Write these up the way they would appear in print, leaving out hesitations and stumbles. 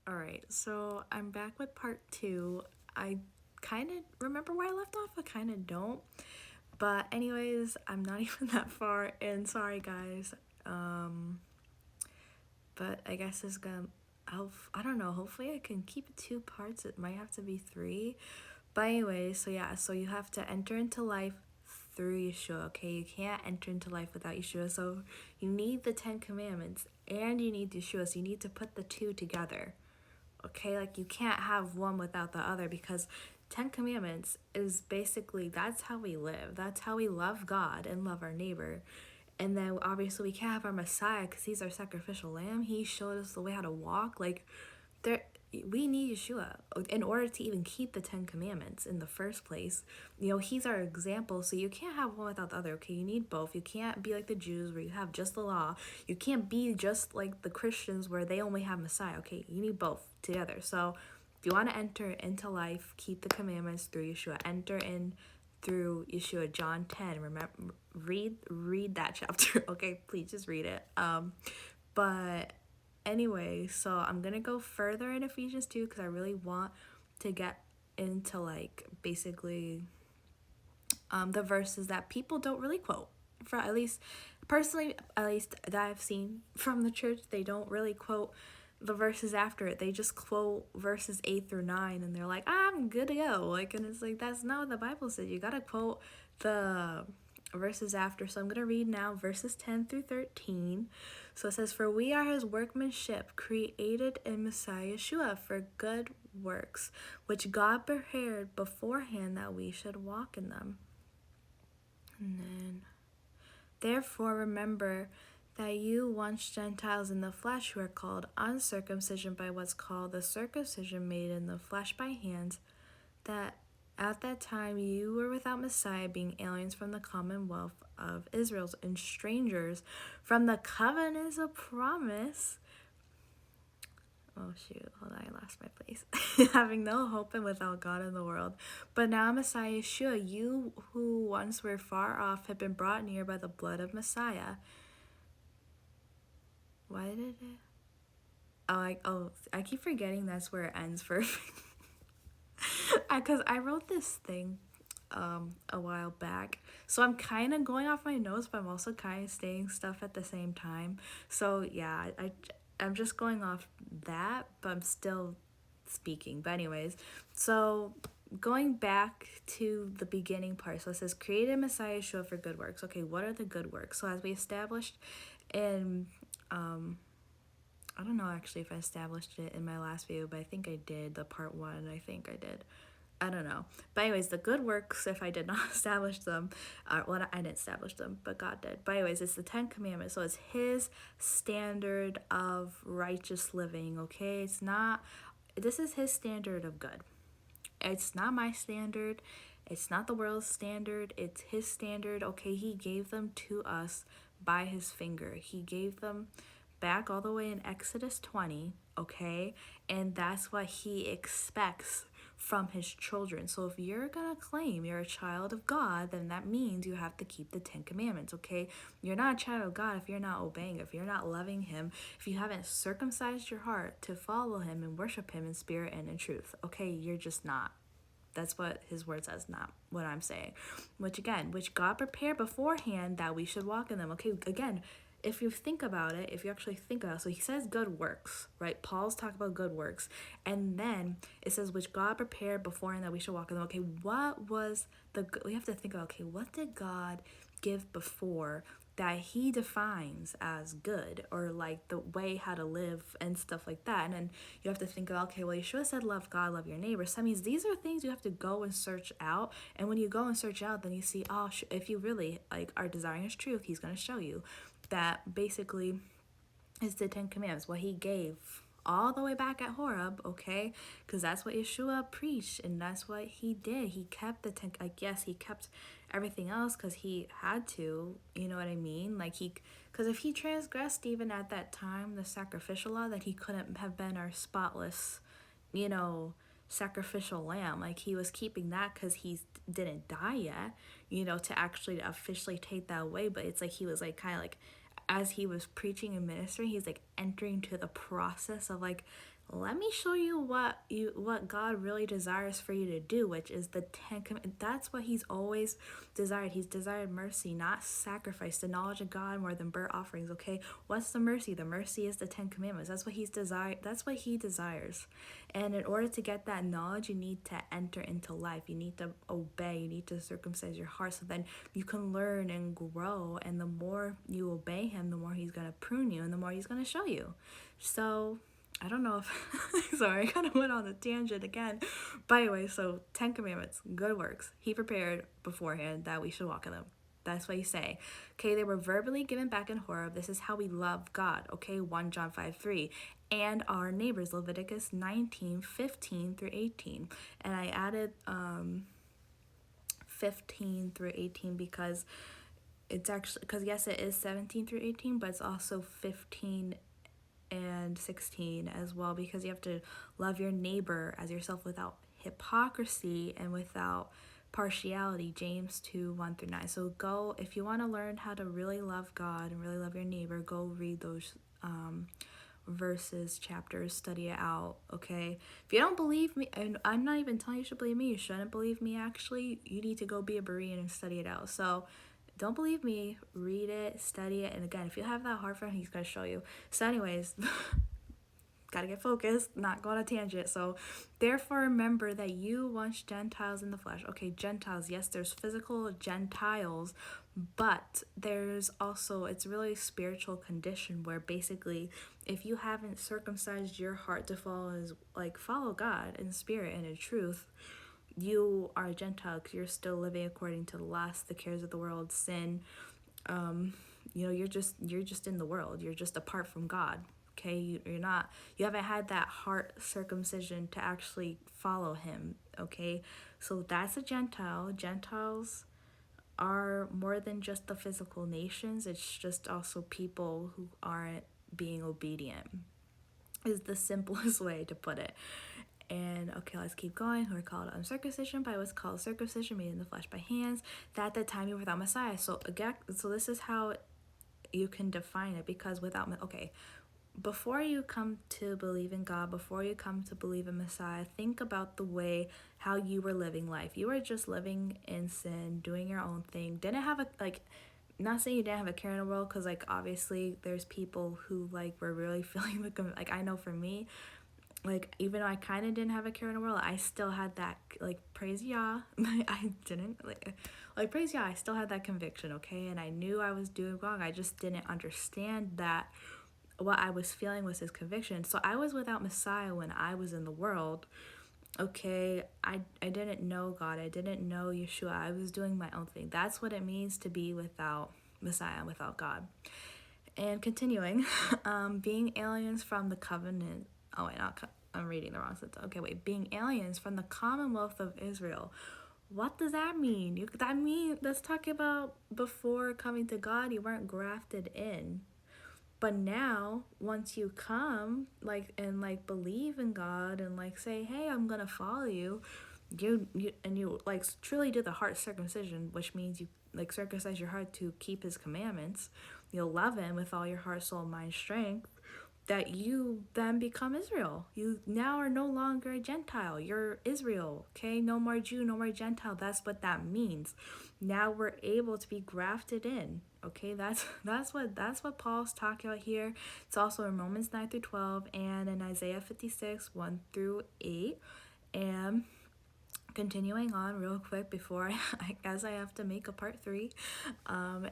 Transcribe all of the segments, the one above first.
All right, so I'm back with part two. I kind of remember where I left off, I kind of don't. But, anyways, I'm not even that far, and sorry, guys. Um, but I guess it's gonna. I don't know. Hopefully, I can keep it two parts. It might have to be three. But, anyway, so yeah, so you have to enter into life through Yeshua, okay? You can't enter into life without Yeshua. So, you need the Ten Commandments and you need Yeshua. So, you need to put the two together. Okay, like you can't have one without the other because Ten Commandments is basically that's how we live. That's how we love God and love our neighbor. And then obviously we can't have our Messiah because he's our sacrificial lamb. He showed us the way how to walk. Like there we need Yeshua in order to even keep the Ten Commandments in the first place. You know, he's our example, so you can't have one without the other, okay? You need both. You can't be like the Jews where you have just the law. You can't be just like the Christians where they only have Messiah, okay? You need both together. So if you want to enter into life, keep the commandments through Yeshua. Enter in through Yeshua, John 10. Remember, read that chapter, okay? Please just read it. But anyway, so I'm gonna go further in Ephesians 2 because I really want to get into like basically the verses that people don't really quote. For at least personally, at least that I've seen from the church, they don't really quote the verses after it. They just quote verses 8 through 9 and they're like, I'm good to go. Like, and it's like, that's not what the Bible says. You gotta quote the verses after. So I'm gonna read now verses 10 through 13. So it says, For we are his workmanship, created in Messiah Yeshua for good works, which God prepared beforehand that we should walk in them. And then, therefore, remember that you once Gentiles in the flesh who are called uncircumcision by what's called the circumcision made in the flesh by hands, that at that time you were without Messiah, being aliens from the commonwealth of Israel and strangers from the covenants of promise. Oh shoot, hold on, I lost my place. Having no hope and without God in the world. But now Messiah Yeshua, you who once were far off have been brought near by the blood of Messiah. Why did it? I keep forgetting that's where it ends for because I wrote this thing a while back. So I'm kind of going off my notes, but I'm also kind of saying stuff at the same time. So yeah, I'm just going off that, but I'm still speaking. But anyways, so going back to the beginning part. So it says created Messiah Yeshua for good works. Okay, what are the good works? So as we established in I don't know actually if I established it in my last video, but I think I did the part one. I think I did. I don't know. But anyways, the good works, if I did not establish them, well, I didn't establish them, but God did. But anyways, it's the Ten Commandments. So it's his standard of righteous living, okay? It's not, this is his standard of good. It's not my standard. It's not the world's standard. It's his standard, okay? He gave them to us by his finger. He gave them back all the way in Exodus 20, okay? And that's what he expects from his children. So if you're gonna claim you're a child of God, then that means you have to keep the Ten Commandments, okay? You're not a child of God if you're not obeying, if you're not loving him, if you haven't circumcised your heart to follow him and worship him in spirit and in truth, okay? You're just not. That's what his word says, not what I'm saying. Which God prepared beforehand that we should walk in them. Okay, again, if you think about it, if you actually think about it, so he says good works, right? Paul's talking about good works. And then it says, which God prepared beforehand that we should walk in them. Okay, what was we have to think about, okay, what did God give before that he defines as good, or like the way how to live and stuff like that? And then you have to think of, okay, well, Yeshua said love God, love your neighbor. So that means these are things you have to go and search out. And when you go and search out, then you see, oh, if you really like are desiring his truth, he's going to show you that basically is the Ten Commandments, what he gave all the way back at Horeb, okay? Because that's what Yeshua preached, and that's what he did. He kept the ten. Like, yes, he kept everything else because he had to. You know what I mean? Like because if he transgressed even at that time the sacrificial law, that he couldn't have been our spotless, you know, sacrificial lamb. Like he was keeping that because he didn't die yet, you know, to actually officially take that away. But it's like he was like kind of like as he was preaching and ministering, he's like entering to the process of like let me show you what God really desires for you to do, which is the Ten Commandments. That's what he's always desired. He's desired mercy, not sacrifice, the knowledge of God more than burnt offerings. Okay, what's the mercy? The mercy is the Ten Commandments. That's what he's desired. That's what he desires. And in order to get that knowledge, you need to enter into life. You need to obey. You need to circumcise your heart so then you can learn and grow. And the more you obey him, the more he's gonna prune you, and the more he's gonna show you. So I don't know if sorry, I kind of went on a tangent again. But anyway, so 10 Commandments, good works. He prepared beforehand that we should walk in them. That's what you say. Okay, they were verbally given back in Horeb. This is how we love God. Okay, 1 John 5:3. And our neighbors, Leviticus 19:15 through 18. And I added 15 through 18 because it's actually, because yes, it is 17 through 18, but it's also 15 and 16 as well, because you have to love your neighbor as yourself without hypocrisy and without partiality. James 2:1 through 9. So go, if you want to learn how to really love God and really love your neighbor, go read those verses, chapters, study it out. Okay, if you don't believe me, and I'm not even telling you should believe me, you shouldn't believe me. Actually, you need to go be a Berean and study it out. So don't believe me, read it, study it, and again, if you have that heart for him, he's going to show you. So anyways, gotta get focused, not go on a tangent. So therefore remember that you once Gentiles in the flesh. Okay, Gentiles, yes, there's physical Gentiles, but there's also, it's really a spiritual condition where basically if you haven't circumcised your heart to follow God in spirit and in truth, you are a Gentile because you're still living according to the lust, the cares of the world, sin. You're just in the world. You're just apart from God. Okay, you haven't had that heart circumcision to actually follow him. Okay, so that's a Gentile. Gentiles are more than just the physical nations. It's just also people who aren't being obedient, is the simplest way to put it. And okay, let's keep going. Who are called uncircumcision by what's called circumcision made in the flesh by hands, that at the time you were without Messiah. So again, so this is how you can define it, because before you come to believe in God, before you come to believe in Messiah, think about the way how you were living life. You were just living in sin, doing your own thing. Didn't have not saying you didn't have a care in the world, because obviously there's people who were really feeling I know for me, even though I kind of didn't have a care in the world, I still had that, praise Yah. I didn't, praise Yah, I still had that conviction, okay? And I knew I was doing wrong. I just didn't understand that what I was feeling was his conviction. So I was without Messiah when I was in the world, okay? I didn't know God. I didn't know Yeshua. I was doing my own thing. That's what it means to be without Messiah, without God. And continuing, being aliens from the covenant. Oh wait, I'm reading the wrong sentence. Okay, wait. Being aliens from the Commonwealth of Israel. What does that mean? Let's talk about before coming to God, you weren't grafted in. But now, once you come, and believe in God and say, hey, I'm gonna follow you, you truly do the heart circumcision, which means you circumcise your heart to keep his commandments. You'll love him with all your heart, soul, mind, strength, that you then become Israel. You now are no longer a Gentile. You're Israel, okay? No more Jew, no more Gentile. That's what that means. Now we're able to be grafted in, okay? That's what Paul's talking about here. It's also in Romans 9 through 12 and in Isaiah 56, 1 through 8. And continuing on real quick before I have to make a part 3,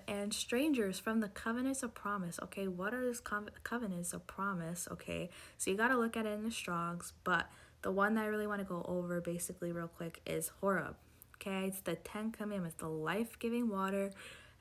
and strangers from the covenants of promise. Okay, what are these covenants of promise? Okay, so you got to look at it in the Strongs, but the one that I really want to go over basically real quick is Horeb. Okay, it's the 10 Commandments, the life-giving water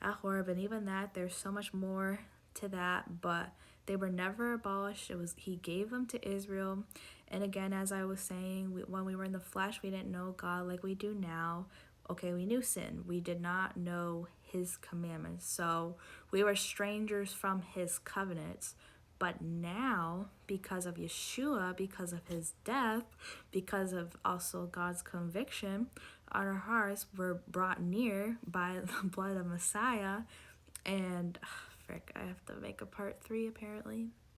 at Horeb, and even that, there's so much more to that, but they were never abolished. He gave them to Israel. And again, as I was saying, when we were in the flesh, we didn't know God like we do now. Okay, we knew sin. We did not know his commandments. So we were strangers from his covenants. But now, because of Yeshua, because of his death, because of also God's conviction on our hearts, we're brought near by the blood of Messiah. And frick, I have to make a part 3 apparently.